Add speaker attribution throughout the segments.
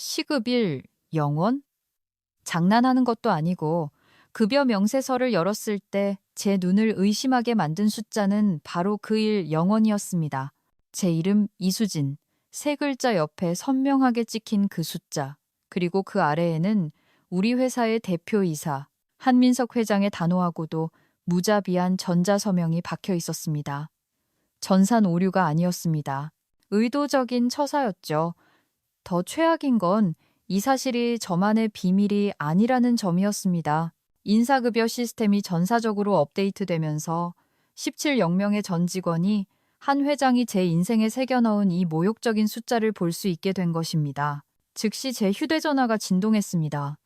Speaker 1: 시급일 0원? 장난하는 것도 아니고 급여 명세서를 열었을 때 제 눈을 의심하게 만든 숫자는 바로 그 일 0원이었습니다. 제 이름 이수진, 세 글자 옆에 선명하게 찍힌 그 숫자, 그리고 그 아래에는 우리 회사의 대표이사 한민석 회장의 단호하고도 무자비한 전자서명이 박혀 있었습니다. 전산 오류가 아니었습니다. 의도적인 처사였죠. 더 최악인 건 이 사실이 저만의 비밀이 아니라는 점이었습니다. 인사급여 시스템이 전사적으로 업데이트되면서 17영명의 전 직원이 한 회장이 제 인생에 새겨넣은 이 모욕적인 숫자를 볼 수 있게 된 것입니다. 즉시 제 휴대전화가 진동했습니다.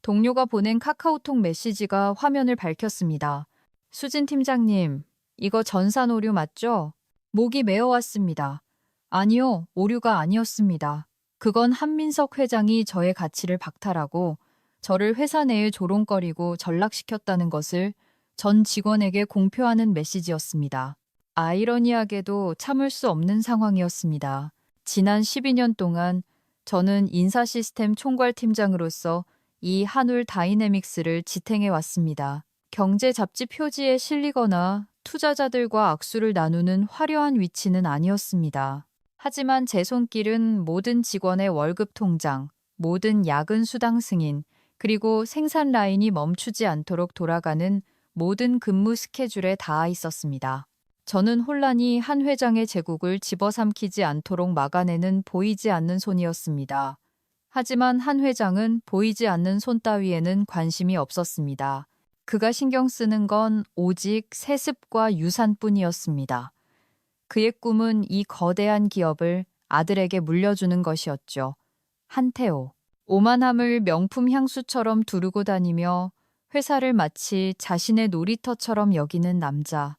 Speaker 1: 동료가 보낸 카카오톡 메시지가 화면을 밝혔습니다. 수진 팀장님, 이거 전산 오류 맞죠? 목이 메어왔습니다. 아니요, 오류가 아니었습니다. 그건 한민석 회장이 저의 가치를 박탈하고 저를 회사 내에 조롱거리고 전락시켰다는 것을 전 직원에게 공표하는 메시지였습니다. 아이러니하게도 참을 수 없는 상황이었습니다. 지난 12년 동안 저는 인사시스템 총괄팀장으로서 이 한울 다이내믹스를 지탱해 왔습니다. 경제 잡지 표지에 실리거나 투자자들과 악수를 나누는 화려한 위치는 아니었습니다. 하지만 제 손길은 모든 직원의 월급 통장, 모든 야근 수당 승인, 그리고 생산 라인이 멈추지 않도록 돌아가는 모든 근무 스케줄에 닿아 있었습니다. 저는 혼란이 한 회장의 제국을 집어삼키지 않도록 막아내는 보이지 않는 손이었습니다. 하지만 한 회장은 보이지 않는 손 따위에는 관심이 없었습니다. 그가 신경 쓰는 건 오직 세습과 유산뿐이었습니다. 그의 꿈은 이 거대한 기업을 아들에게 물려주는 것이었죠. 한태호. 오만함을 명품 향수처럼 두르고 다니며 회사를 마치 자신의 놀이터처럼 여기는 남자.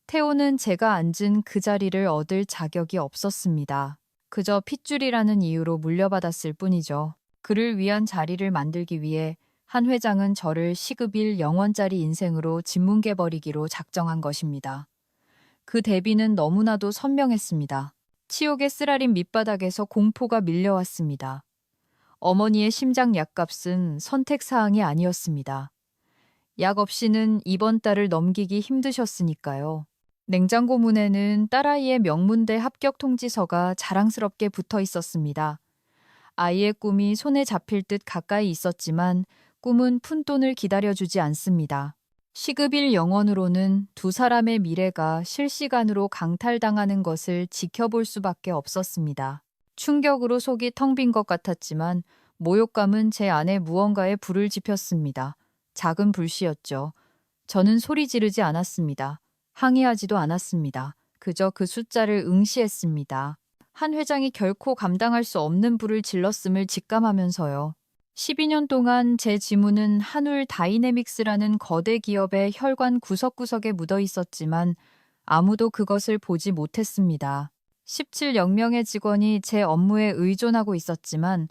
Speaker 1: 태호는 제가 앉은 그 자리를 얻을 자격이 없었습니다. 그저 핏줄이라는 이유로 물려받았을 뿐이죠. 그를 위한 자리를 만들기 위해 한 회장은 저를 시급일 0원짜리 인생으로 짓뭉개버리기로 작정한 것입니다. 그 대비는 너무나도 선명했습니다. 치욕의 쓰라린 밑바닥에서 공포가 밀려왔습니다. 어머니의 심장 약값은 선택사항이 아니었습니다. 약 없이는 이번 달을 넘기기 힘드셨으니까요. 냉장고 문에는 딸아이의 명문대 합격 통지서가 자랑스럽게 붙어 있었습니다. 아이의 꿈이 손에 잡힐 듯 가까이 있었지만 꿈은 푼돈을 기다려주지 않습니다. 시급일 0원으로는 두 사람의 미래가 실시간으로 강탈당하는 것을 지켜볼 수밖에 없었습니다. 충격으로 속이 텅 빈 것 같았지만 모욕감은 제 안에 무언가에 불을 지폈습니다. 작은 불씨였죠. 저는 소리 지르지 않았습니다. 항의하지도 않았습니다. 그저 그 숫자를 응시했습니다. 한 회장이 결코 감당할 수 없는 불을 질렀음을 직감하면서요. 12년 동안 제 지문은 한울 다이내믹스라는 거대 기업의 혈관 구석구석에 묻어 있었지만 아무도 그것을 보지 못했습니다. 17영명의 직원이 제 업무에 의존하고 있었지만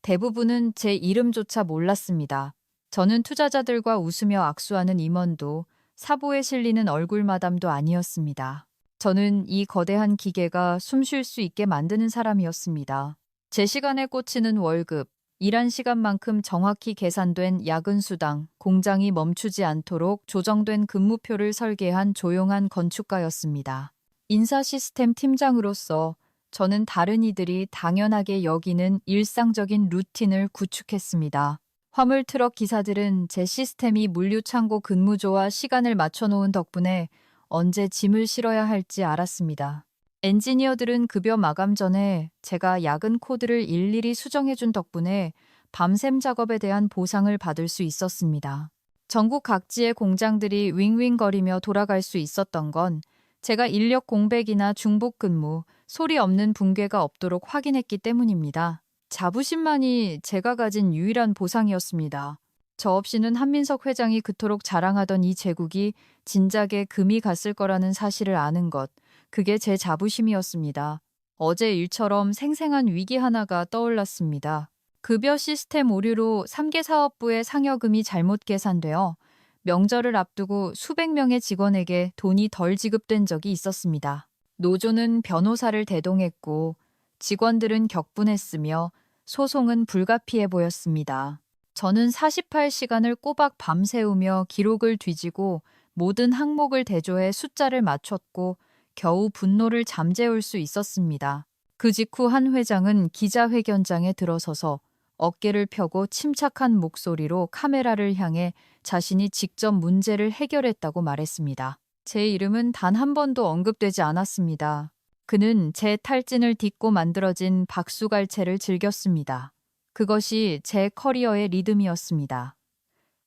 Speaker 1: 대부분은 제 이름조차 몰랐습니다. 저는 투자자들과 웃으며 악수하는 임원도 사보에 실리는 얼굴 마담도 아니었습니다. 저는 이 거대한 기계가 숨 쉴 수 있게 만드는 사람이었습니다. 제 시간에 꽂히는 월급, 일한 시간만큼 정확히 계산된 야근 수당, 공장이 멈추지 않도록 조정된 근무표를 설계한 조용한 건축가였습니다. 인사 시스템 팀장으로서 저는 다른 이들이 당연하게 여기는 일상적인 루틴을 구축했습니다. 화물 트럭 기사들은 제 시스템이 물류창고 근무조와 시간을 맞춰놓은 덕분에 언제 짐을 실어야 할지 알았습니다. 엔지니어들은 급여 마감 전에 제가 야근 코드를 일일이 수정해준 덕분에 밤샘 작업에 대한 보상을 받을 수 있었습니다. 전국 각지의 공장들이 윙윙거리며 돌아갈 수 있었던 건 제가 인력 공백이나 중복 근무, 소리 없는 붕괴가 없도록 확인했기 때문입니다. 자부심만이 제가 가진 유일한 보상이었습니다. 저 없이는 한민석 회장이 그토록 자랑하던 이 제국이 진작에 금이 갔을 거라는 사실을 아는 것, 그게 제 자부심이었습니다. 어제 일처럼 생생한 위기 하나가 떠올랐습니다. 급여 시스템 오류로 3개 사업부의 상여금이 잘못 계산되어 명절을 앞두고 수백 명의 직원에게 돈이 덜 지급된 적이 있었습니다. 노조는 변호사를 대동했고 직원들은 격분했으며 소송은 불가피해 보였습니다. 저는 48시간을 꼬박 밤새우며 기록을 뒤지고 모든 항목을 대조해 숫자를 맞췄고 겨우 분노를 잠재울 수 있었습니다. 그 직후 한 회장은 기자회견장에 들어서서 어깨를 펴고 침착한 목소리로 카메라를 향해 자신이 직접 문제를 해결했다고 말했습니다. 제 이름은 단 한 번도 언급되지 않았습니다. 그는 제 탈진을 딛고 만들어진 박수갈채를 즐겼습니다. 그것이 제 커리어의 리듬이었습니다.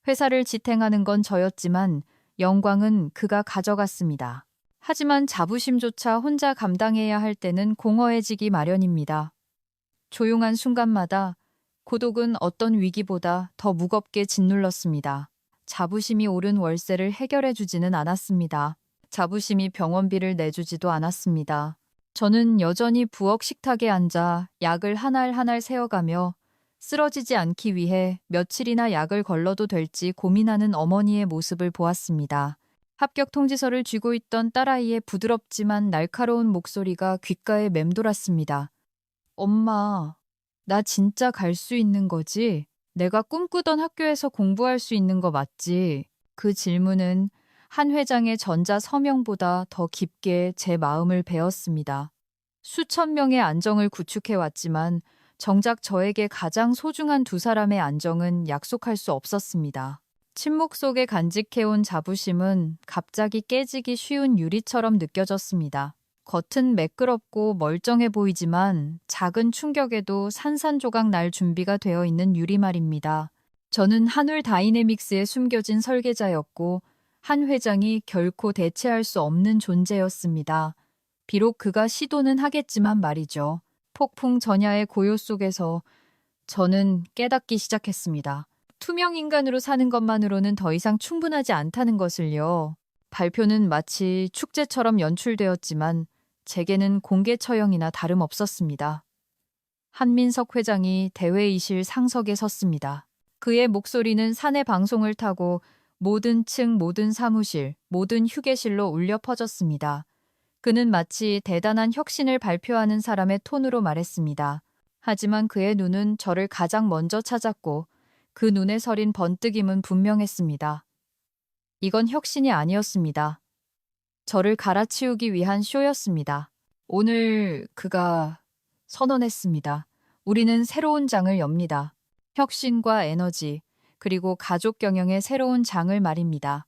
Speaker 1: 회사를 지탱하는 건 저였지만 영광은 그가 가져갔습니다. 하지만 자부심조차 혼자 감당해야 할 때는 공허해지기 마련입니다. 조용한 순간마다 고독은 어떤 위기보다 더 무겁게 짓눌렀습니다. 자부심이 오른 월세를 해결해 주지는 않았습니다. 자부심이 병원비를 내주지도 않았습니다. 저는 여전히 부엌 식탁에 앉아 약을 한 알 한 알 세어가며 쓰러지지 않기 위해 며칠이나 약을 걸러도 될지 고민하는 어머니의 모습을 보았습니다. 합격 통지서를 쥐고 있던 딸아이의 부드럽지만 날카로운 목소리가 귓가에 맴돌았습니다. 엄마, 나 진짜 갈 수 있는 거지? 내가 꿈꾸던 학교에서 공부할 수 있는 거 맞지? 그 질문은 한 회장의 전자 서명보다 더 깊게 제 마음을 베었습니다. 수천 명의 안정을 구축해 왔지만 정작 저에게 가장 소중한 두 사람의 안정은 약속할 수 없었습니다. 침묵 속에 간직해온 자부심은 갑자기 깨지기 쉬운 유리처럼 느껴졌습니다. 겉은 매끄럽고 멀쩡해 보이지만 작은 충격에도 산산조각 날 준비가 되어 있는 유리말입니다. 저는 한울 다이내믹스에 숨겨진 설계자였고 한 회장이 결코 대체할 수 없는 존재였습니다. 비록 그가 시도는 하겠지만 말이죠. 폭풍 전야의 고요 속에서 저는 깨닫기 시작했습니다. 투명 인간으로 사는 것만으로는 더 이상 충분하지 않다는 것을요. 발표는 마치 축제처럼 연출되었지만 제게는 공개 처형이나 다름없었습니다. 한민석 회장이 대회의실 상석에 섰습니다. 그의 목소리는 사내 방송을 타고 모든 층, 모든 사무실, 모든 휴게실로 울려 퍼졌습니다. 그는 마치 대단한 혁신을 발표하는 사람의 톤으로 말했습니다. 하지만 그의 눈은 저를 가장 먼저 찾았고 그 눈에 서린 번뜩임은 분명했습니다. 이건 혁신이 아니었습니다. 저를 갈아치우기 위한 쇼였습니다. 오늘 그가 선언했습니다. 우리는 새로운 장을 엽니다. 혁신과 에너지, 그리고 가족 경영의 새로운 장을 말입니다.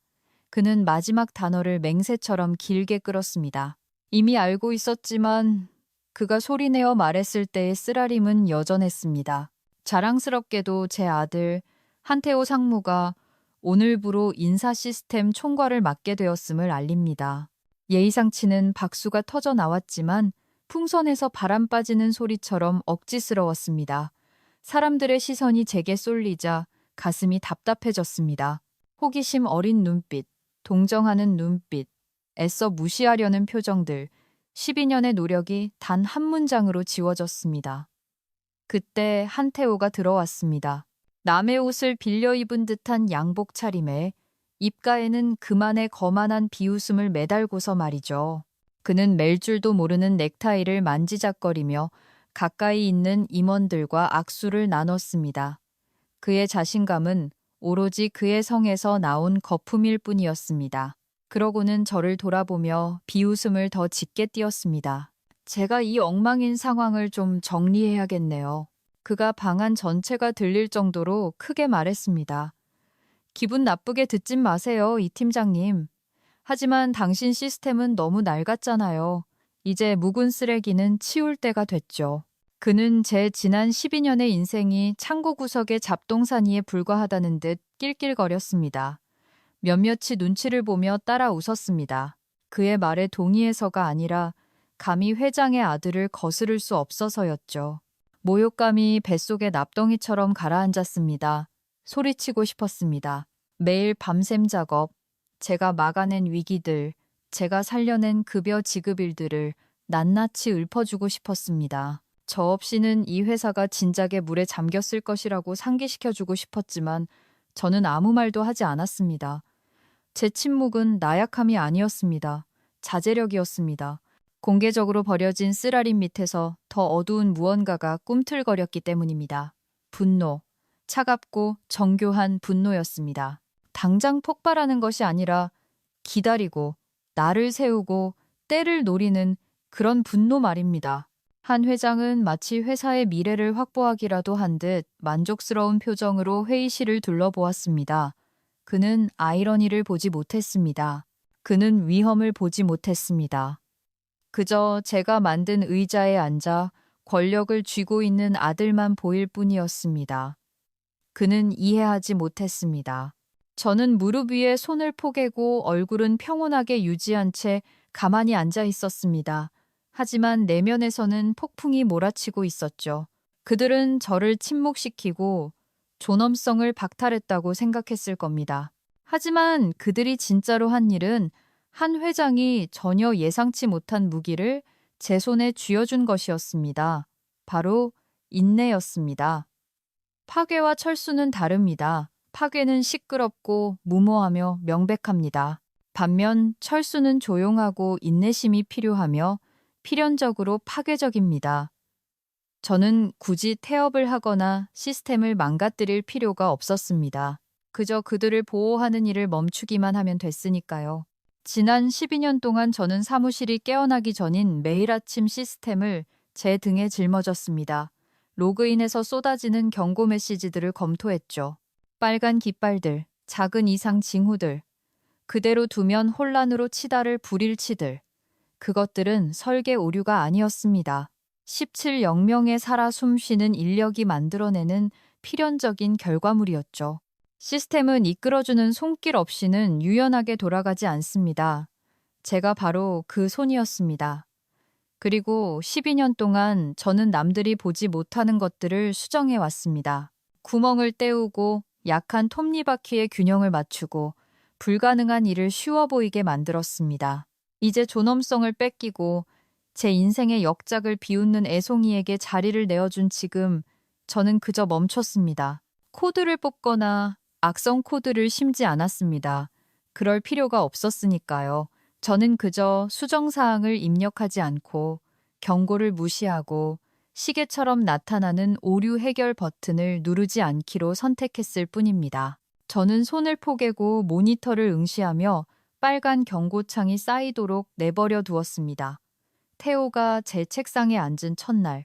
Speaker 1: 그는 마지막 단어를 맹세처럼 길게 끌었습니다. 이미 알고 있었지만 그가 소리내어 말했을 때의 쓰라림은 여전했습니다. 자랑스럽게도 제 아들 한태호 상무가 오늘부로 인사 시스템 총괄을 맡게 되었음을 알립니다. 예의상치는 박수가 터져 나왔지만 풍선에서 바람 빠지는 소리처럼 억지스러웠습니다. 사람들의 시선이 제게 쏠리자 가슴이 답답해졌습니다. 호기심 어린 눈빛, 동정하는 눈빛, 애써 무시하려는 표정들, 12년의 노력이 단 한 문장으로 지워졌습니다. 그때 한태호가 들어왔습니다. 남의 옷을 빌려 입은 듯한 양복 차림에 입가에는 그만의 거만한 비웃음을 매달고서 말이죠. 그는 맬 줄도 모르는 넥타이를 만지작거리며 가까이 있는 임원들과 악수를 나눴습니다. 그의 자신감은 오로지 그의 성에서 나온 거품일 뿐이었습니다. 그러고는 저를 돌아보며 비웃음을 더 짙게 띄었습니다. 제가 이 엉망인 상황을 좀 정리해야겠네요. 그가 방 안 전체가 들릴 정도로 크게 말했습니다. 기분 나쁘게 듣진 마세요, 이 팀장님. 하지만 당신 시스템은 너무 낡았잖아요. 이제 묵은 쓰레기는 치울 때가 됐죠. 그는 제 지난 12년의 인생이 창고 구석의 잡동사니에 불과하다는 듯 낄낄거렸습니다. 몇몇이 눈치를 보며 따라 웃었습니다. 그의 말에 동의해서가 아니라 감히 회장의 아들을 거스를 수 없어서였죠. 모욕감이 뱃속에 납덩이처럼 가라앉았습니다. 소리치고 싶었습니다. 매일 밤샘 작업, 제가 막아낸 위기들, 제가 살려낸 급여 지급 일들을 낱낱이 읊어주고 싶었습니다. 저 없이는 이 회사가 진작에 물에 잠겼을 것이라고 상기시켜주고 싶었지만 저는 아무 말도 하지 않았습니다. 제 침묵은 나약함이 아니었습니다. 자제력이었습니다. 공개적으로 버려진 쓰라림 밑에서 더 어두운 무언가가 꿈틀거렸기 때문입니다. 분노, 차갑고 정교한 분노였습니다. 당장 폭발하는 것이 아니라 기다리고 나를 세우고 때를 노리는 그런 분노 말입니다. 한 회장은 마치 회사의 미래를 확보하기라도 한 듯 만족스러운 표정으로 회의실을 둘러보았습니다. 그는 아이러니를 보지 못했습니다. 그는 위험을 보지 못했습니다. 그저 제가 만든 의자에 앉아 권력을 쥐고 있는 아들만 보일 뿐이었습니다. 그는 이해하지 못했습니다. 저는 무릎 위에 손을 포개고 얼굴은 평온하게 유지한 채 가만히 앉아 있었습니다. 하지만 내면에서는 폭풍이 몰아치고 있었죠. 그들은 저를 침묵시키고 존엄성을 박탈했다고 생각했을 겁니다. 하지만 그들이 진짜로 한 일은 한 회장이 전혀 예상치 못한 무기를 제 손에 쥐어준 것이었습니다. 바로 인내였습니다. 파괴와 철수는 다릅니다. 파괴는 시끄럽고 무모하며 명백합니다. 반면 철수는 조용하고 인내심이 필요하며 필연적으로 파괴적입니다. 저는 굳이 태업을 하거나 시스템을 망가뜨릴 필요가 없었습니다. 그저 그들을 보호하는 일을 멈추기만 하면 됐으니까요. 지난 12년 동안 저는 사무실이 깨어나기 전인 매일 아침 시스템을 제 등에 짊어졌습니다. 로그인해서 쏟아지는 경고 메시지들을 검토했죠. 빨간 깃발들, 작은 이상 징후들, 그대로 두면 혼란으로 치달을 불일치들. 그것들은 설계 오류가 아니었습니다. 17영명의 살아 숨쉬는 인력이 만들어내는 필연적인 결과물이었죠. 시스템은 이끌어주는 손길 없이는 유연하게 돌아가지 않습니다. 제가 바로 그 손이었습니다. 그리고 12년 동안 저는 남들이 보지 못하는 것들을 수정해 왔습니다. 구멍을 때우고 약한 톱니바퀴의 균형을 맞추고 불가능한 일을 쉬워 보이게 만들었습니다. 이제 존엄성을 뺏기고 제 인생의 역작을 비웃는 애송이에게 자리를 내어준 지금 저는 그저 멈췄습니다. 코드를 뽑거나 악성 코드를 심지 않았습니다. 그럴 필요가 없었으니까요. 저는 그저 수정사항을 입력하지 않고 경고를 무시하고 시계처럼 나타나는 오류 해결 버튼을 누르지 않기로 선택했을 뿐입니다. 저는 손을 포개고 모니터를 응시하며 빨간 경고창이 쌓이도록 내버려 두었습니다. 테오가 제 책상에 앉은 첫날,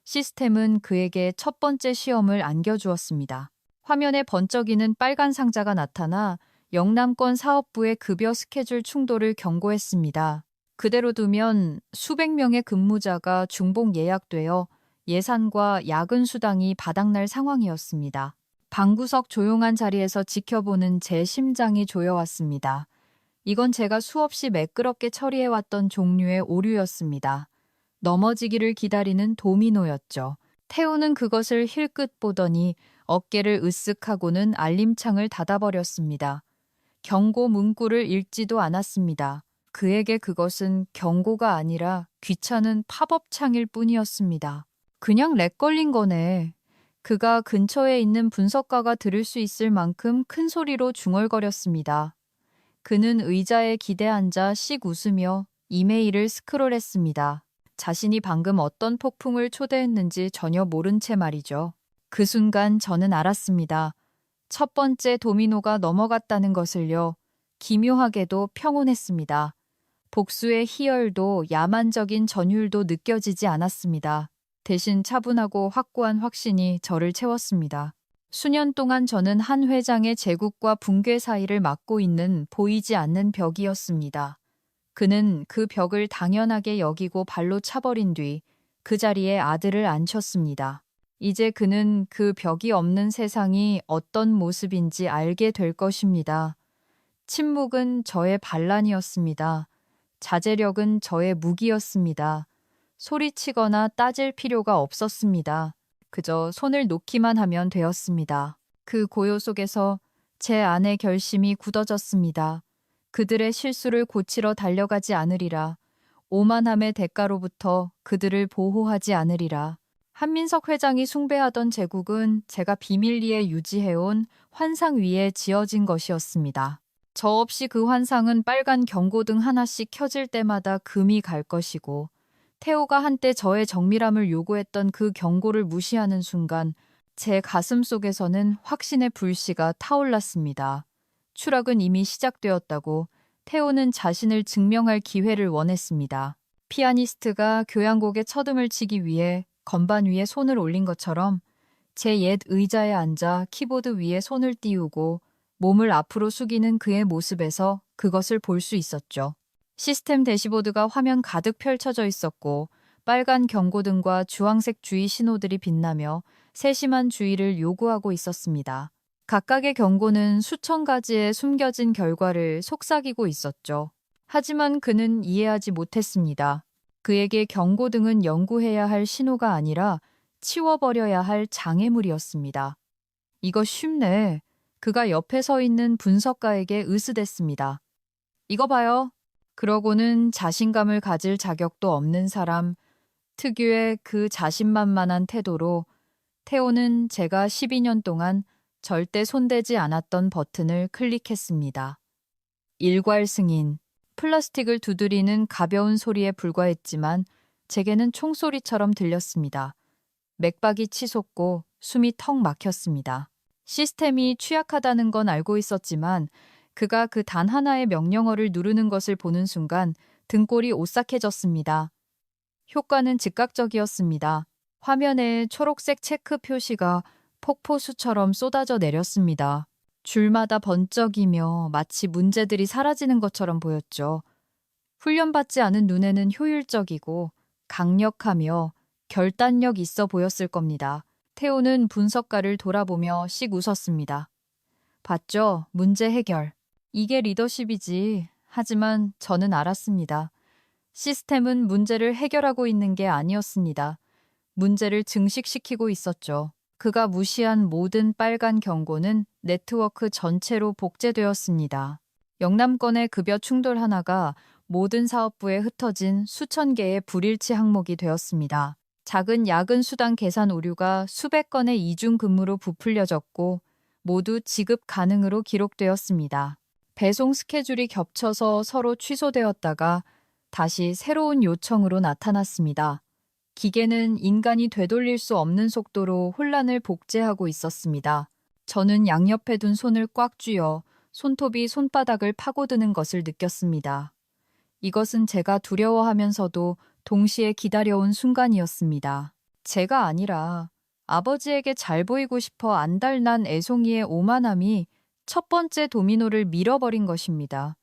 Speaker 1: 시스템은 그에게 첫 번째 시험을 안겨주었습니다. 화면에 번쩍이는 빨간 상자가 나타나 영남권 사업부의 급여 스케줄 충돌을 경고했습니다. 그대로 두면 수백 명의 근무자가 중복 예약되어 예산과 야근 수당이 바닥날 상황이었습니다. 방구석 조용한 자리에서 지켜보는 제 심장이 조여왔습니다. 이건 제가 수없이 매끄럽게 처리해왔던 종류의 오류였습니다. 넘어지기를 기다리는 도미노였죠. 태우는 그것을 힐끗 보더니 어깨를 으쓱하고는 알림창을 닫아버렸습니다. 경고 문구를 읽지도 않았습니다. 그에게 그것은 경고가 아니라 귀찮은 팝업창일 뿐이었습니다. 그냥 렉 걸린 거네. 그가 근처에 있는 분석가가 들을 수 있을 만큼 큰 소리로 중얼거렸습니다. 그는 의자에 기대 앉아 씩 웃으며 이메일을 스크롤했습니다. 자신이 방금 어떤 폭풍을 초대했는지 전혀 모른 채 말이죠. 그 순간 저는 알았습니다. 첫 번째 도미노가 넘어갔다는 것을요. 기묘하게도 평온했습니다. 복수의 희열도 야만적인 전율도 느껴지지 않았습니다. 대신 차분하고 확고한 확신이 저를 채웠습니다. 수년 동안 저는 한 회장의 제국과 붕괴 사이를 막고 있는 보이지 않는 벽이었습니다. 그는 그 벽을 당연하게 여기고 발로 차버린 뒤 그 자리에 아들을 앉혔습니다. 이제 그는 그 벽이 없는 세상이 어떤 모습인지 알게 될 것입니다. 침묵은 저의 반란이었습니다. 자제력은 저의 무기였습니다. 소리치거나 따질 필요가 없었습니다. 그저 손을 놓기만 하면 되었습니다. 그 고요 속에서 제 안의 결심이 굳어졌습니다. 그들의 실수를 고치러 달려가지 않으리라. 오만함의 대가로부터 그들을 보호하지 않으리라. 한민석 회장이 숭배하던 제국은 제가 비밀리에 유지해온 환상 위에 지어진 것이었습니다. 저 없이 그 환상은 빨간 경고등 하나씩 켜질 때마다 금이 갈 것이고, 태호가 한때 저의 정밀함을 요구했던 그 경고를 무시하는 순간 제 가슴 속에서는 확신의 불씨가 타올랐습니다. 추락은 이미 시작되었다고 태호는 자신을 증명할 기회를 원했습니다. 피아니스트가 교향곡에 첫음을 치기 위해 건반 위에 손을 올린 것처럼 제 옛 의자에 앉아 키보드 위에 손을 띄우고 몸을 앞으로 숙이는 그의 모습에서 그것을 볼 수 있었죠. 시스템 대시보드가 화면 가득 펼쳐져 있었고 빨간 경고등과 주황색 주의 신호들이 빛나며 세심한 주의를 요구하고 있었습니다. 각각의 경고는 수천 가지의 숨겨진 결과를 속삭이고 있었죠. 하지만 그는 이해하지 못했습니다. 그에게 경고등은 연구해야 할 신호가 아니라 치워버려야 할 장애물이었습니다. 이거 쉽네. 그가 옆에 서 있는 분석가에게 으스댔습니다. 이거 봐요. 그러고는 자신감을 가질 자격도 없는 사람, 특유의 그 자신만만한 태도로 태호는 제가 12년 동안 절대 손대지 않았던 버튼을 클릭했습니다. 일괄 승인. 플라스틱을 두드리는 가벼운 소리에 불과했지만 제게는 총소리처럼 들렸습니다. 맥박이 치솟고 숨이 턱 막혔습니다. 시스템이 취약하다는 건 알고 있었지만 그가 그 단 하나의 명령어를 누르는 것을 보는 순간 등골이 오싹해졌습니다. 효과는 즉각적이었습니다. 화면에 초록색 체크 표시가 폭포수처럼 쏟아져 내렸습니다. 줄마다 번쩍이며 마치 문제들이 사라지는 것처럼 보였죠. 훈련받지 않은 눈에는 효율적이고 강력하며 결단력 있어 보였을 겁니다. 태호는 분석가를 돌아보며 씩 웃었습니다. 봤죠? 문제 해결. 이게 리더십이지. 하지만 저는 알았습니다. 시스템은 문제를 해결하고 있는 게 아니었습니다. 문제를 증식시키고 있었죠. 그가 무시한 모든 빨간 경고는 네트워크 전체로 복제되었습니다. 영남권의 급여 충돌 하나가 모든 사업부에 흩어진 수천 개의 불일치 항목이 되었습니다. 작은 야근 수당 계산 오류가 수백 건의 이중 근무로 부풀려졌고 모두 지급 가능으로 기록되었습니다. 배송 스케줄이 겹쳐서 서로 취소되었다가 다시 새로운 요청으로 나타났습니다. 기계는 인간이 되돌릴 수 없는 속도로 혼란을 복제하고 있었습니다. 저는 양옆에 둔 손을 꽉 쥐어 손톱이 손바닥을 파고드는 것을 느꼈습니다. 이것은 제가 두려워하면서도 동시에 기다려온 순간이었습니다. 제가 아니라 아버지에게 잘 보이고 싶어 안달난 애송이의 오만함이 첫 번째 도미노를 밀어버린 것입니다.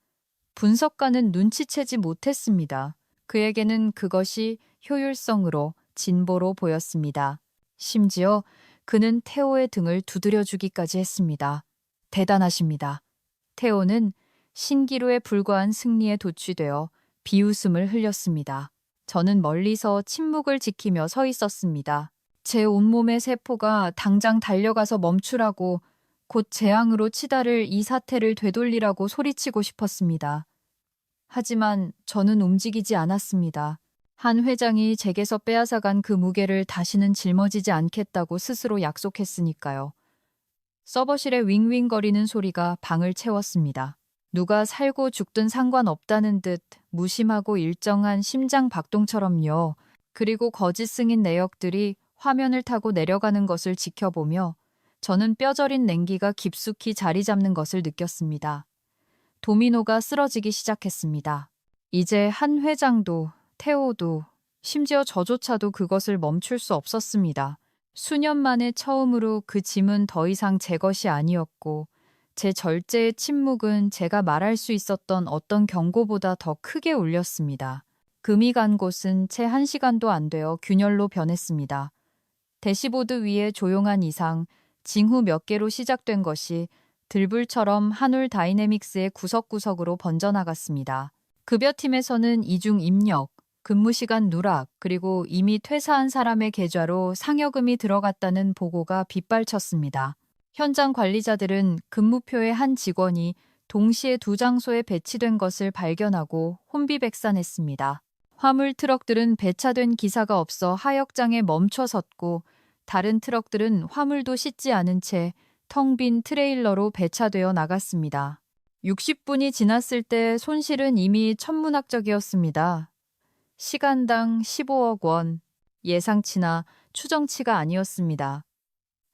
Speaker 1: 분석가는 눈치채지 못했습니다. 그에게는 그것이 효율성으로 진보로 보였습니다. 심지어 그는 태호의 등을 두드려주기까지 했습니다. 대단하십니다. 태호는 신기루에 불과한 승리에 도취되어 비웃음을 흘렸습니다. 저는 멀리서 침묵을 지키며 서 있었습니다. 제 온몸의 세포가 당장 달려가서 멈추라고 곧 재앙으로 치달을 이 사태를 되돌리라고 소리치고 싶었습니다. 하지만 저는 움직이지 않았습니다. 한 회장이 제게서 빼앗아간 그 무게를 다시는 짊어지지 않겠다고 스스로 약속했으니까요. 서버실에 윙윙거리는 소리가 방을 채웠습니다. 누가 살고 죽든 상관없다는 듯 무심하고 일정한 심장 박동처럼요. 그리고 거짓 승인 내역들이 화면을 타고 내려가는 것을 지켜보며 저는 뼈저린 냉기가 깊숙이 자리 잡는 것을 느꼈습니다. 도미노가 쓰러지기 시작했습니다. 이제 한 회장도 태호도 심지어 저조차도 그것을 멈출 수 없었습니다. 수년 만에 처음으로 그 짐은 더 이상 제 것이 아니었고 제 절제의 침묵은 제가 말할 수 있었던 어떤 경고보다 더 크게 울렸습니다. 금이 간 곳은 채 1시간도 안 되어 균열로 변했습니다. 대시보드 위에 조용한 이상, 징후 몇 개로 시작된 것이 들불처럼 한울 다이내믹스의 구석구석으로 번져나갔습니다. 급여팀에서는 이중 입력, 근무시간 누락, 그리고 이미 퇴사한 사람의 계좌로 상여금이 들어갔다는 보고가 빗발쳤습니다. 현장 관리자들은 근무표의 한 직원이 동시에 두 장소에 배치된 것을 발견하고 혼비백산했습니다. 화물 트럭들은 배차된 기사가 없어 하역장에 멈춰 섰고 다른 트럭들은 화물도 싣지 않은 채 텅 빈 트레일러로 배차되어 나갔습니다. 60분이 지났을 때 손실은 이미 천문학적이었습니다. 시간당 15억 원, 예상치나 추정치가 아니었습니다.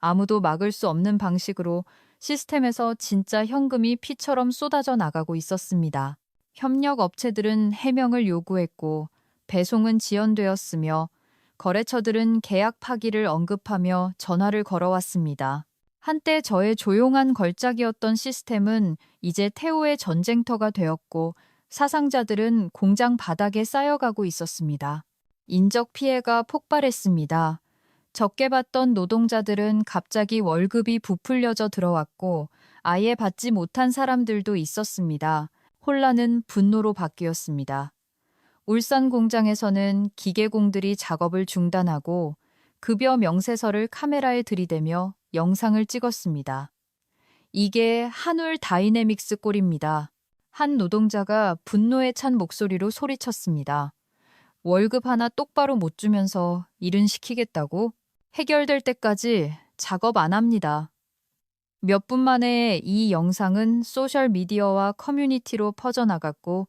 Speaker 1: 아무도 막을 수 없는 방식으로 시스템에서 진짜 현금이 피처럼 쏟아져 나가고 있었습니다. 협력 업체들은 해명을 요구했고 배송은 지연되었으며 거래처들은 계약 파기를 언급하며 전화를 걸어왔습니다. 한때 저의 조용한 걸작이었던 시스템은 이제 태우의 전쟁터가 되었고 사상자들은 공장 바닥에 쌓여가고 있었습니다. 인적 피해가 폭발했습니다. 적게 받던 노동자들은 갑자기 월급이 부풀려져 들어왔고 아예 받지 못한 사람들도 있었습니다. 혼란은 분노로 바뀌었습니다. 울산 공장에서는 기계공들이 작업을 중단하고 급여 명세서를 카메라에 들이대며 영상을 찍었습니다. 이게 한울 다이내믹스 꼴입니다. 한 노동자가 분노에 찬 목소리로 소리쳤습니다. 월급 하나 똑바로 못 주면서 일은 시키겠다고? 해결될 때까지 작업 안 합니다. 몇 분 만에 이 영상은 소셜미디어와 커뮤니티로 퍼져나갔고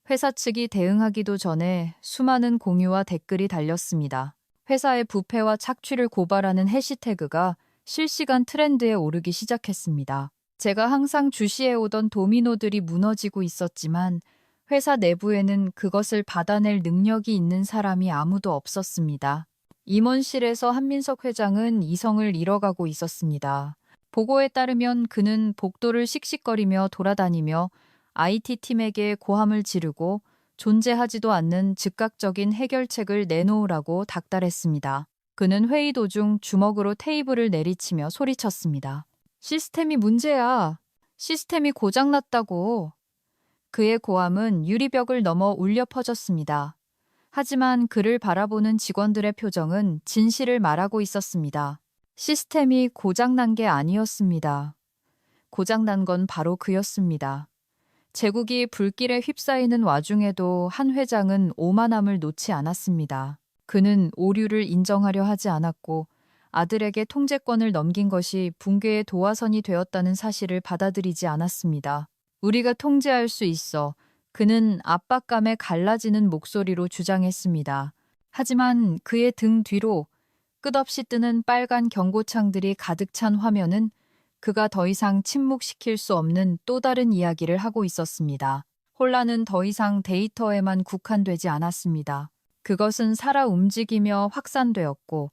Speaker 1: 회사 측이 대응하기도 전에 수많은 공유와 댓글이 달렸습니다. 회사의 부패와 착취를 고발하는 해시태그가 실시간 트렌드에 오르기 시작했습니다. 제가 항상 주시해오던 도미노들이 무너지고 있었지만 회사 내부에는 그것을 받아낼 능력이 있는 사람이 아무도 없었습니다. 임원실에서 한민석 회장은 이성을 잃어가고 있었습니다. 보고에 따르면 그는 복도를 씩씩거리며 돌아다니며 IT팀에게 고함을 지르고 존재하지도 않는 즉각적인 해결책을 내놓으라고 닥달했습니다. 그는 회의 도중 주먹으로 테이블을 내리치며 소리쳤습니다. 시스템이 문제야. 시스템이 고장났다고. 그의 고함은 유리벽을 넘어 울려 퍼졌습니다. 하지만 그를 바라보는 직원들의 표정은 진실을 말하고 있었습니다. 시스템이 고장난 게 아니었습니다. 고장난 건 바로 그였습니다. 제국이 불길에 휩싸이는 와중에도 한 회장은 오만함을 놓지 않았습니다. 그는 오류를 인정하려 하지 않았고 아들에게 통제권을 넘긴 것이 붕괴의 도화선이 되었다는 사실을 받아들이지 않았습니다. 우리가 통제할 수 있어. 그는 압박감에 갈라지는 목소리로 주장했습니다. 하지만 그의 등 뒤로 끝없이 뜨는 빨간 경고창들이 가득 찬 화면은 그가 더 이상 침묵시킬 수 없는 또 다른 이야기를 하고 있었습니다. 혼란은 더 이상 데이터에만 국한되지 않았습니다. 그것은 살아 움직이며 확산되었고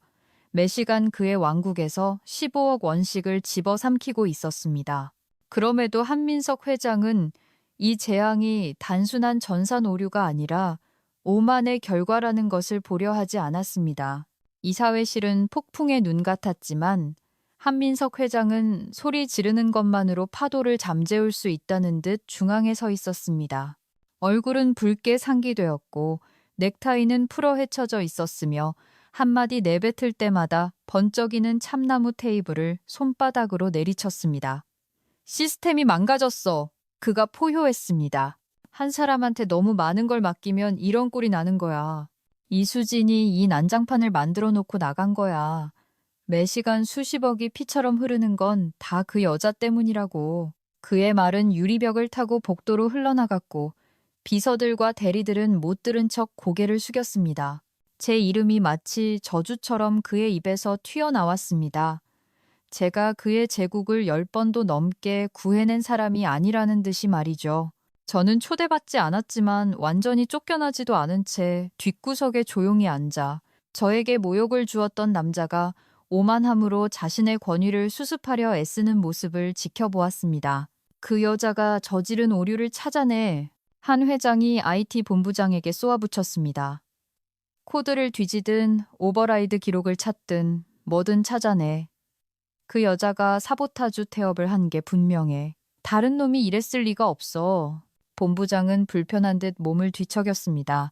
Speaker 1: 매시간 그의 왕국에서 15억 원씩을 집어삼키고 있었습니다. 그럼에도 한민석 회장은 이 재앙이 단순한 전산 오류가 아니라 오만의 결과라는 것을 보려 하지 않았습니다. 이사회실은 폭풍의 눈 같았지만 한민석 회장은 소리 지르는 것만으로 파도를 잠재울 수 있다는 듯 중앙에 서 있었습니다. 얼굴은 붉게 상기되었고 넥타이는 풀어 헤쳐져 있었으며 한마디 내뱉을 때마다 번쩍이는 참나무 테이블을 손바닥으로 내리쳤습니다. 시스템이 망가졌어. 그가 포효했습니다. 한 사람한테 너무 많은 걸 맡기면 이런 꼴이 나는 거야. 이수진이 이 난장판을 만들어 놓고 나간 거야. 매시간 수십억이 피처럼 흐르는 건 다 그 여자 때문이라고. 그의 말은 유리벽을 타고 복도로 흘러나갔고 비서들과 대리들은 못 들은 척 고개를 숙였습니다. 제 이름이 마치 저주처럼 그의 입에서 튀어나왔습니다. 제가 그의 제국을 10번도 넘게 구해낸 사람이 아니라는 듯이 말이죠. 저는 초대받지 않았지만 완전히 쫓겨나지도 않은 채 뒷구석에 조용히 앉아 저에게 모욕을 주었던 남자가 오만함으로 자신의 권위를 수습하려 애쓰는 모습을 지켜보았습니다. 그 여자가 저지른 오류를 찾아내 한 회장이 IT 본부장에게 쏘아붙였습니다. 코드를 뒤지든 오버라이드 기록을 찾든 뭐든 찾아내. 그 여자가 사보타주 태업을 한 게 분명해. 다른 놈이 이랬을 리가 없어. 본부장은 불편한 듯 몸을 뒤척였습니다.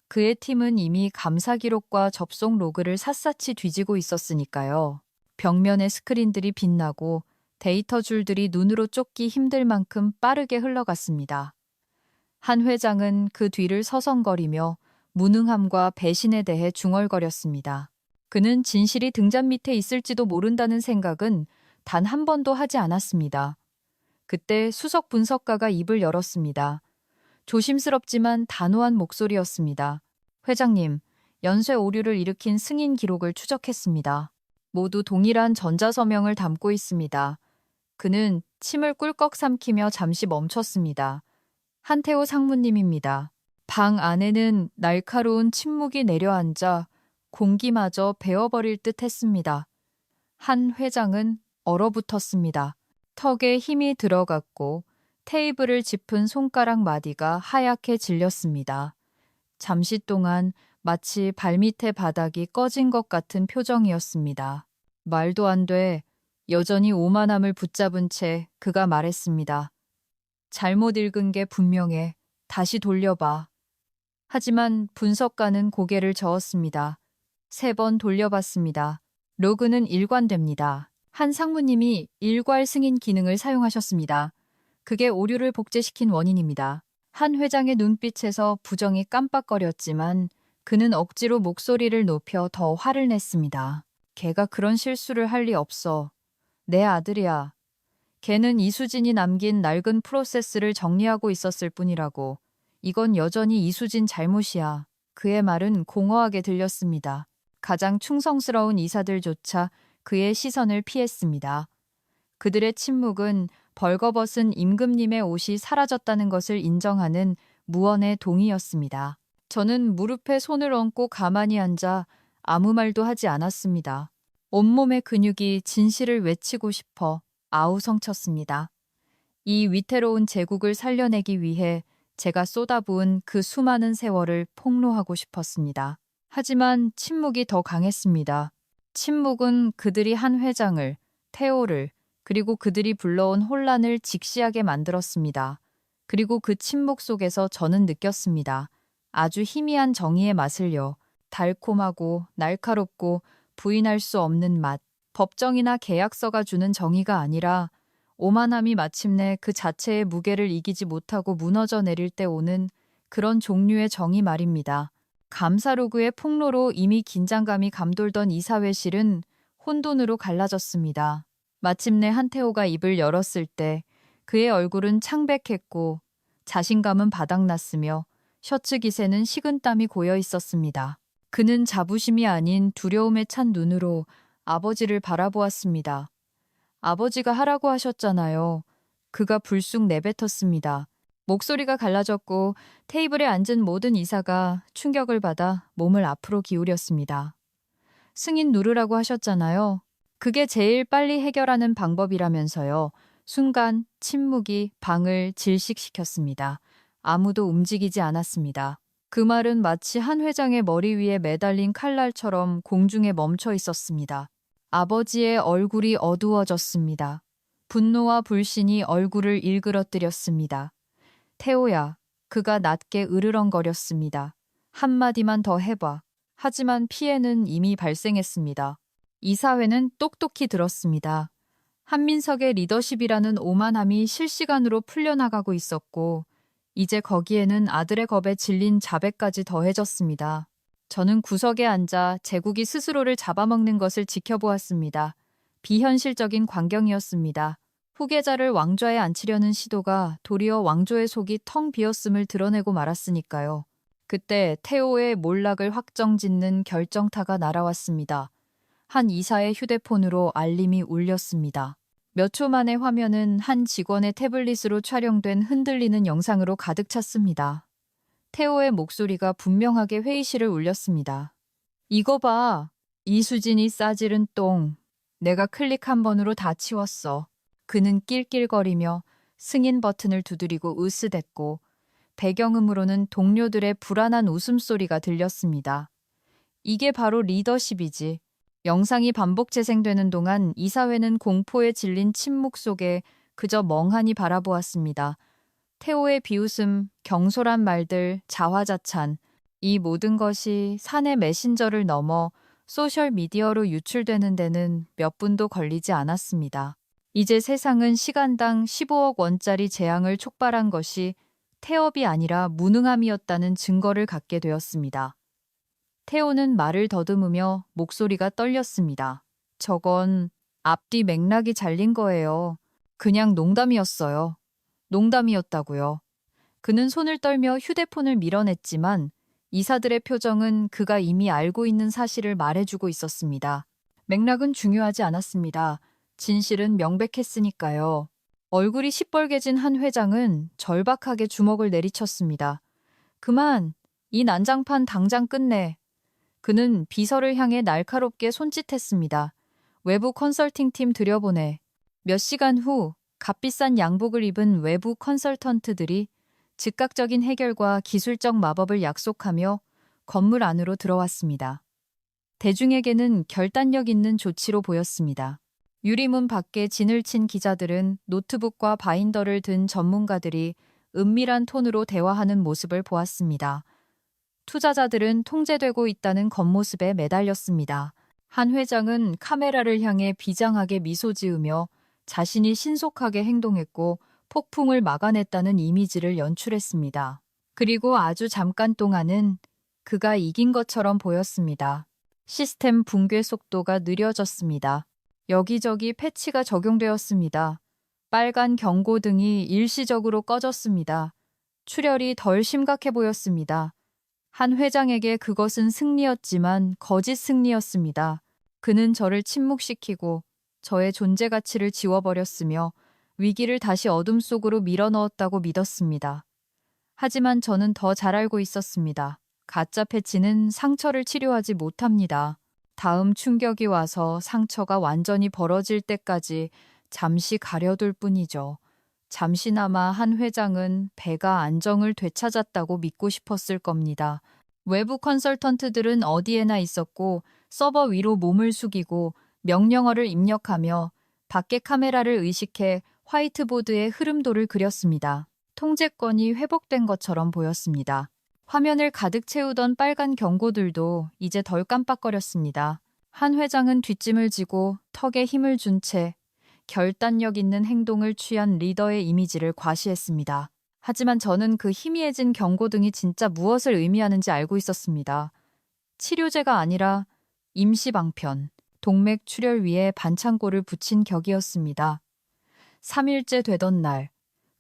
Speaker 1: 그의 팀은 이미 감사 기록과 접속 로그를 샅샅이 뒤지고 있었으니까요. 벽면의 스크린들이 빛나고 데이터 줄들이 눈으로 쫓기 힘들 만큼 빠르게 흘러갔습니다. 한 회장은 그 뒤를 서성거리며 무능함과 배신에 대해 중얼거렸습니다. 그는 진실이 등잔 밑에 있을지도 모른다는 생각은 단 한 번도 하지 않았습니다. 그때 수석 분석가가 입을 열었습니다. 조심스럽지만 단호한 목소리였습니다. 회장님, 연쇄 오류를 일으킨 승인 기록을 추적했습니다. 모두 동일한 전자서명을 담고 있습니다. 그는 침을 꿀꺽 삼키며 잠시 멈췄습니다. 한태호 상무님입니다. 방 안에는 날카로운 침묵이 내려앉아 공기마저 베어버릴 듯 했습니다. 한 회장은 얼어붙었습니다. 턱에 힘이 들어갔고 테이블을 짚은 손가락 마디가 하얗게 질렸습니다. 잠시 동안 마치 발밑의 바닥이 꺼진 것 같은 표정이었습니다. 말도 안 돼. 여전히 오만함을 붙잡은 채 그가 말했습니다. 잘못 읽은 게 분명해. 다시 돌려봐. 하지만 분석가는 고개를 저었습니다. 3번 돌려봤습니다. 로그는 일관됩니다. 한 상무님이 일괄 승인 기능을 사용하셨습니다. 그게 오류를 복제시킨 원인입니다. 한 회장의 눈빛에서 부정이 깜빡거렸지만 그는 억지로 목소리를 높여 더 화를 냈습니다. 걔가 그런 실수를 할 리 없어. 내 아들이야. 걔는 이수진이 남긴 낡은 프로세스를 정리하고 있었을 뿐이라고. 이건 여전히 이수진 잘못이야. 그의 말은 공허하게 들렸습니다. 가장 충성스러운 이사들조차 그의 시선을 피했습니다. 그들의 침묵은 벌거벗은 임금님의 옷이 사라졌다는 것을 인정하는 무언의 동의였습니다. 저는 무릎에 손을 얹고 가만히 앉아 아무 말도 하지 않았습니다. 온몸의 근육이 진실을 외치고 싶어 아우성쳤습니다. 이 위태로운 제국을 살려내기 위해 제가 쏟아부은 그 수많은 세월을 폭로하고 싶었습니다. 하지만 침묵이 더 강했습니다. 침묵은 그들이 한 회장을, 태호를, 그리고 그들이 불러온 혼란을 직시하게 만들었습니다. 그리고 그 침묵 속에서 저는 느꼈습니다. 아주 희미한 정의의 맛을요. 달콤하고 날카롭고 부인할 수 없는 맛. 법정이나 계약서가 주는 정의가 아니라 오만함이 마침내 그 자체의 무게를 이기지 못하고 무너져 내릴 때 오는 그런 종류의 정의 말입니다. 감사로그의 폭로로 이미 긴장감이 감돌던 이사회실은 혼돈으로 갈라졌습니다. 마침내 한태호가 입을 열었을 때 그의 얼굴은 창백했고 자신감은 바닥났으며 셔츠 깃에는 식은땀이 고여 있었습니다. 그는 자부심이 아닌 두려움에 찬 눈으로 아버지를 바라보았습니다. 아버지가 하라고 하셨잖아요. 그가 불쑥 내뱉었습니다. 목소리가 갈라졌고 테이블에 앉은 모든 이사가 충격을 받아 몸을 앞으로 기울였습니다. 승인 누르라고 하셨잖아요. 그게 제일 빨리 해결하는 방법이라면서요. 순간 침묵이 방을 질식시켰습니다. 아무도 움직이지 않았습니다. 그 말은 마치 한 회장의 머리 위에 매달린 칼날처럼 공중에 멈춰 있었습니다. 아버지의 얼굴이 어두워졌습니다. 분노와 불신이 얼굴을 일그러뜨렸습니다. 태호야, 그가 낮게 으르렁거렸습니다. 한마디만 더 해봐. 하지만 피해는 이미 발생했습니다. 이사회는 똑똑히 들었습니다. 한민석의 리더십이라는 오만함이 실시간으로 풀려나가고 있었고 이제 거기에는 아들의 겁에 질린 자백까지 더해졌습니다. 저는 구석에 앉아 제국이 스스로를 잡아먹는 것을 지켜보았습니다. 비현실적인 광경이었습니다. 후계자를 왕좌에 앉히려는 시도가 도리어 왕조의 속이 텅 비었음을 드러내고 말았으니까요. 그때 태호의 몰락을 확정짓는 결정타가 날아왔습니다. 한 이사의 휴대폰으로 알림이 울렸습니다. 몇 초 만에 화면은 한 직원의 태블릿으로 촬영된 흔들리는 영상으로 가득 찼습니다. 태호의 목소리가 분명하게 회의실을 울렸습니다. 이거 봐. 이수진이 싸지른 똥. 내가 클릭 한 번으로 다 치웠어. 그는 낄낄거리며 승인 버튼을 두드리고 으스댔고 배경음으로는 동료들의 불안한 웃음소리가 들렸습니다. 이게 바로 리더십이지. 영상이 반복 재생되는 동안 이사회는 공포에 질린 침묵 속에 그저 멍하니 바라보았습니다. 태호의 비웃음, 경솔한 말들, 자화자찬, 이 모든 것이 사내 메신저를 넘어 소셜미디어로 유출되는 데는 몇 분도 걸리지 않았습니다. 이제 세상은 시간당 15억 원짜리 재앙을 촉발한 것이 태업이 아니라 무능함이었다는 증거를 갖게 되었습니다. 태호는 말을 더듬으며 목소리가 떨렸습니다. 저건 앞뒤 맥락이 잘린 거예요. 그냥 농담이었어요. 농담이었다고요. 그는 손을 떨며 휴대폰을 밀어냈지만 이사들의 표정은 그가 이미 알고 있는 사실을 말해주고 있었습니다. 맥락은 중요하지 않았습니다. 진실은 명백했으니까요. 얼굴이 시뻘개진 한 회장은 절박하게 주먹을 내리쳤습니다. 그만! 이 난장판 당장 끝내! 그는 비서를 향해 날카롭게 손짓했습니다. 외부 컨설팅팀 들여보내. 몇 시간 후 값비싼 양복을 입은 외부 컨설턴트들이 즉각적인 해결과 기술적 마법을 약속하며 건물 안으로 들어왔습니다. 대중에게는 결단력 있는 조치로 보였습니다. 유리문 밖에 진을 친 기자들은 노트북과 바인더를 든 전문가들이 은밀한 톤으로 대화하는 모습을 보았습니다. 투자자들은 통제되고 있다는 겉모습에 매달렸습니다. 한 회장은 카메라를 향해 비장하게 미소 지으며 자신이 신속하게 행동했고 폭풍을 막아냈다는 이미지를 연출했습니다. 그리고 아주 잠깐 동안은 그가 이긴 것처럼 보였습니다. 시스템 붕괴 속도가 느려졌습니다. 여기저기 패치가 적용되었습니다. 빨간 경고등이 일시적으로 꺼졌습니다. 출혈이 덜 심각해 보였습니다. 한 회장에게 그것은 승리였지만 거짓 승리였습니다. 그는 저를 침묵시키고 저의 존재 가치를 지워버렸으며 위기를 다시 어둠 속으로 밀어넣었다고 믿었습니다. 하지만 저는 더 잘 알고 있었습니다. 가짜 패치는 상처를 치료하지 못합니다. 다음 충격이 와서 상처가 완전히 벌어질 때까지 잠시 가려둘 뿐이죠. 잠시나마 한 회장은 배가 안정을 되찾았다고 믿고 싶었을 겁니다. 외부 컨설턴트들은 어디에나 있었고 서버 위로 몸을 숙이고 명령어를 입력하며 밖에 카메라를 의식해 화이트보드에 흐름도를 그렸습니다. 통제권이 회복된 것처럼 보였습니다. 화면을 가득 채우던 빨간 경고들도 이제 덜 깜빡거렸습니다. 한 회장은 뒷짐을 지고 턱에 힘을 준 채 결단력 있는 행동을 취한 리더의 이미지를 과시했습니다. 하지만 저는 그 희미해진 경고등이 진짜 무엇을 의미하는지 알고 있었습니다. 치료제가 아니라 임시방편, 동맥 출혈 위에 반창고를 붙인 격이었습니다. 3일째 되던 날,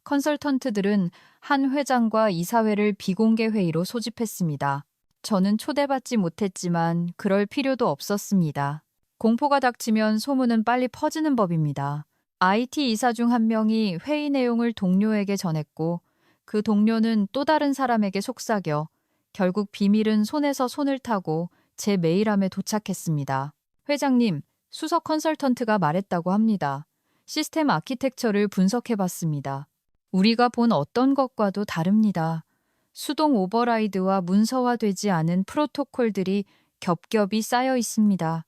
Speaker 1: 컨설턴트들은 한 회장과 이사회를 비공개 회의로 소집했습니다. 저는 초대받지 못했지만 그럴 필요도 없었습니다. 공포가 닥치면 소문은 빨리 퍼지는 법입니다. IT 이사 중 한 명이 회의 내용을 동료에게 전했고 그 동료는 또 다른 사람에게 속삭여 결국 비밀은 손에서 손을 타고 제 메일함에 도착했습니다. 회장님, 수석 컨설턴트가 말했다고 합니다. 시스템 아키텍처를 분석해봤습니다. 우리가 본 어떤 것과도 다릅니다. 수동 오버라이드와 문서화되지 않은 프로토콜들이 겹겹이 쌓여 있습니다.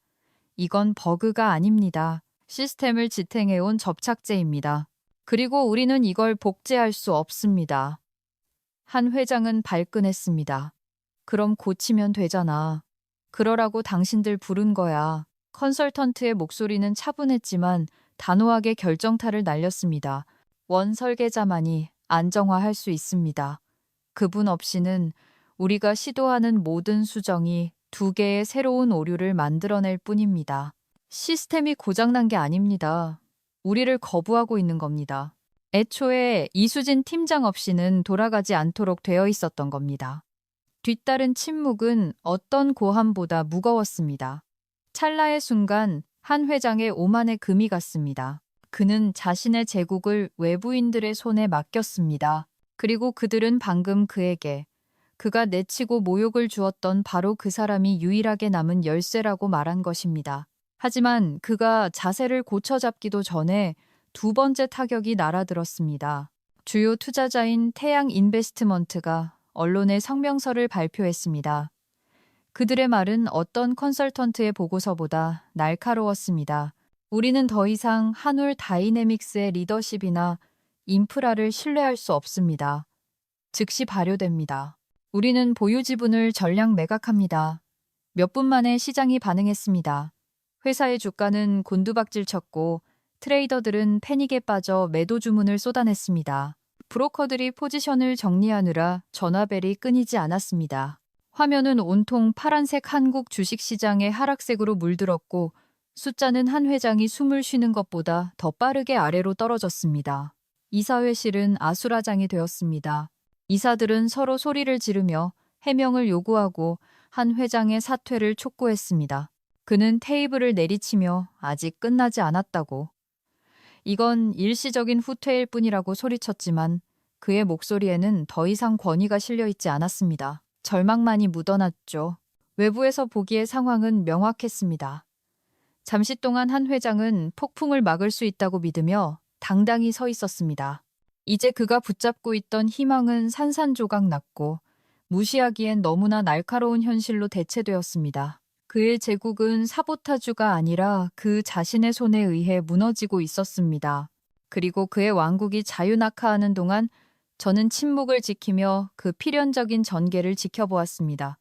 Speaker 1: 이건 버그가 아닙니다. 시스템을 지탱해온 접착제입니다. 그리고 우리는 이걸 복제할 수 없습니다. 한 회장은 발끈했습니다. 그럼 고치면 되잖아. 그러라고 당신들 부른 거야. 컨설턴트의 목소리는 차분했지만 단호하게 결정타를 날렸습니다. 원 설계자만이 안정화할 수 있습니다. 그분 없이는 우리가 시도하는 모든 수정이 2개의 새로운 오류를 만들어낼 뿐입니다. 시스템이 고장난 게 아닙니다. 우리를 거부하고 있는 겁니다. 애초에 이수진 팀장 없이는 돌아가지 않도록 되어 있었던 겁니다. 뒤따른 침묵은 어떤 고함보다 무거웠습니다. 찰나의 순간 한 회장의 오만의 금이 갔습니다. 그는 자신의 제국을 외부인들의 손에 맡겼습니다. 그리고 그들은 방금 그에게 그가 내치고 모욕을 주었던 바로 그 사람이 유일하게 남은 열쇠라고 말한 것입니다. 하지만 그가 자세를 고쳐잡기도 전에 2번째 타격이 날아들었습니다. 주요 투자자인 태양 인베스트먼트가 언론에 성명서를 발표했습니다. 그들의 말은 어떤 컨설턴트의 보고서보다 날카로웠습니다. 우리는 더 이상 한울 다이내믹스의 리더십이나 인프라를 신뢰할 수 없습니다. 즉시 발효됩니다. 우리는 보유 지분을 전량 매각합니다. 몇 분 만에 시장이 반응했습니다. 회사의 주가는 곤두박질 쳤고 트레이더들은 패닉에 빠져 매도 주문을 쏟아냈습니다. 브로커들이 포지션을 정리하느라 전화벨이 끊이지 않았습니다. 화면은 온통 파란색 한국 주식시장의 하락색으로 물들었고 숫자는 한 회장이 숨을 쉬는 것보다 더 빠르게 아래로 떨어졌습니다. 이사회실은 아수라장이 되었습니다. 이사들은 서로 소리를 지르며 해명을 요구하고 한 회장의 사퇴를 촉구했습니다. 그는 테이블을 내리치며 아직 끝나지 않았다고. 이건 일시적인 후퇴일 뿐이라고 소리쳤지만 그의 목소리에는 더 이상 권위가 실려 있지 않았습니다. 절망만이 묻어났죠. 외부에서 보기에 상황은 명확했습니다. 잠시 동안 한 회장은 폭풍을 막을 수 있다고 믿으며 당당히 서 있었습니다. 이제 그가 붙잡고 있던 희망은 산산조각 났고 무시하기엔 너무나 날카로운 현실로 대체되었습니다. 그의 제국은 사보타주가 아니라 그 자신의 손에 의해 무너지고 있었습니다. 그리고 그의 왕국이 자유낙하하는 동안 저는 침묵을 지키며 그 필연적인 전개를 지켜보았습니다.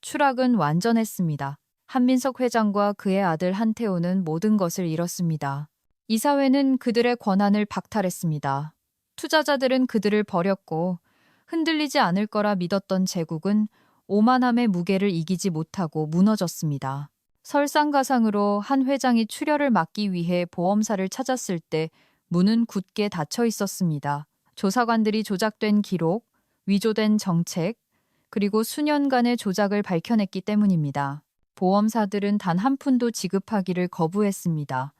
Speaker 1: 추락은 완전했습니다. 한민석 회장과 그의 아들 한태호는 모든 것을 잃었습니다. 이사회는 그들의 권한을 박탈했습니다. 투자자들은 그들을 버렸고 흔들리지 않을 거라 믿었던 제국은 오만함의 무게를 이기지 못하고 무너졌습니다. 설상가상으로 한 회장이 출혈을 막기 위해 보험사를 찾았을 때 문은 굳게 닫혀 있었습니다. 조사관들이 조작된 기록, 위조된 정책, 그리고 수년간의 조작을 밝혀냈기 때문입니다. 보험사들은 단 한 푼도 지급하기를 거부했습니다.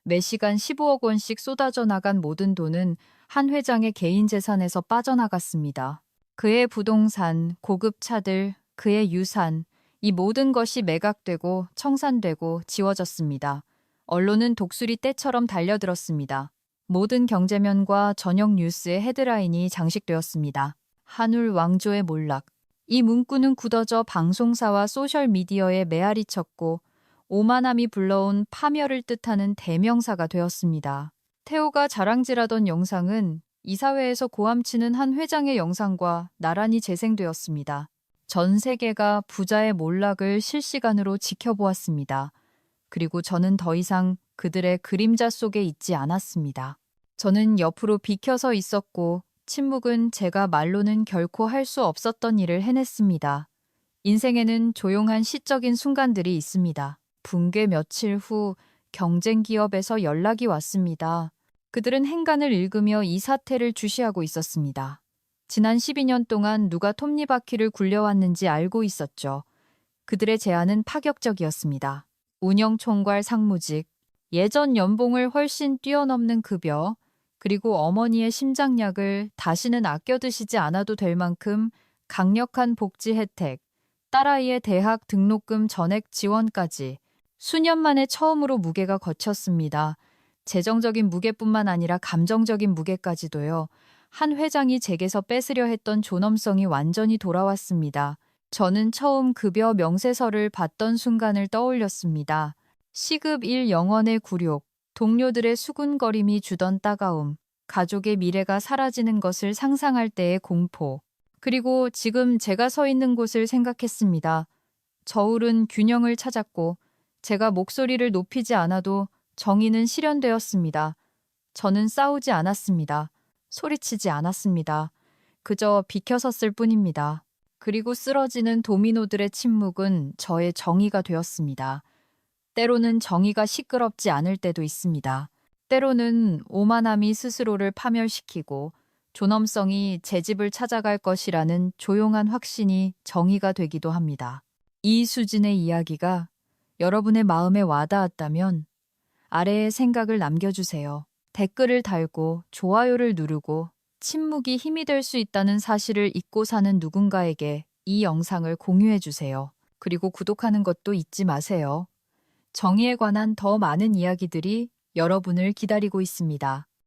Speaker 1: 매시간 15억 원씩 쏟아져 나간 모든 돈은 한 회장의 개인 재산에서 빠져나갔습니다. 그의 부동산, 고급 차들, 그의 유산, 이 모든 것이 매각되고 청산되고 지워졌습니다. 언론은 독수리 떼처럼 달려들었습니다. 모든 경제면과 저녁 뉴스의 헤드라인이 장식되었습니다. 한울 왕조의 몰락. 이 문구는 굳어져 방송사와 소셜미디어에 메아리 쳤고 오만함이 불러온 파멸을 뜻하는 대명사가 되었습니다. 태호가 자랑질하던 영상은 이사회에서 고함치는 한 회장의 영상과 나란히 재생되었습니다. 전 세계가 부자의 몰락을 실시간으로 지켜보았습니다. 그리고 저는 더 이상 그들의 그림자 속에 있지 않았습니다. 저는 옆으로 비켜서 있었고 침묵은 제가 말로는 결코 할 수 없었던 일을 해냈습니다. 인생에는 조용한 시적인 순간들이 있습니다. 붕괴 며칠 후 경쟁 기업에서 연락이 왔습니다. 그들은 행간을 읽으며 이 사태를 주시하고 있었습니다. 지난 12년 동안 누가 톱니바퀴를 굴려왔는지 알고 있었죠. 그들의 제안은 파격적이었습니다. 운영총괄 상무직, 예전 연봉을 훨씬 뛰어넘는 급여, 그리고 어머니의 심장약을 다시는 아껴 드시지 않아도 될 만큼 강력한 복지 혜택, 딸아이의 대학 등록금 전액 지원까지 수년 만에 처음으로 무게가 거쳤습니다. 재정적인 무게뿐만 아니라 감정적인 무게까지도요. 한 회장이 제게서 뺏으려 했던 존엄성이 완전히 돌아왔습니다. 저는 처음 급여 명세서를 받던 순간을 떠올렸습니다. 시급 1영원의 굴욕, 동료들의 수군거림이 주던 따가움, 가족의 미래가 사라지는 것을 상상할 때의 공포, 그리고 지금 제가 서 있는 곳을 생각했습니다. 저울은 균형을 찾았고 제가 목소리를 높이지 않아도 정의는 실현되었습니다. 저는 싸우지 않았습니다. 소리치지 않았습니다. 그저 비켜섰을 뿐입니다. 그리고 쓰러지는 도미노들의 침묵은 저의 정의가 되었습니다. 때로는 정의가 시끄럽지 않을 때도 있습니다. 때로는 오만함이 스스로를 파멸시키고 존엄성이 제 집을 찾아갈 것이라는 조용한 확신이 정의가 되기도 합니다. 이 수진의 이야기가 여러분의 마음에 와닿았다면 아래에 생각을 남겨주세요. 댓글을 달고 좋아요를 누르고 침묵이 힘이 될 수 있다는 사실을 잊고 사는 누군가에게 이 영상을 공유해주세요. 그리고 구독하는 것도 잊지 마세요. 정의에 관한 더 많은 이야기들이 여러분을 기다리고 있습니다.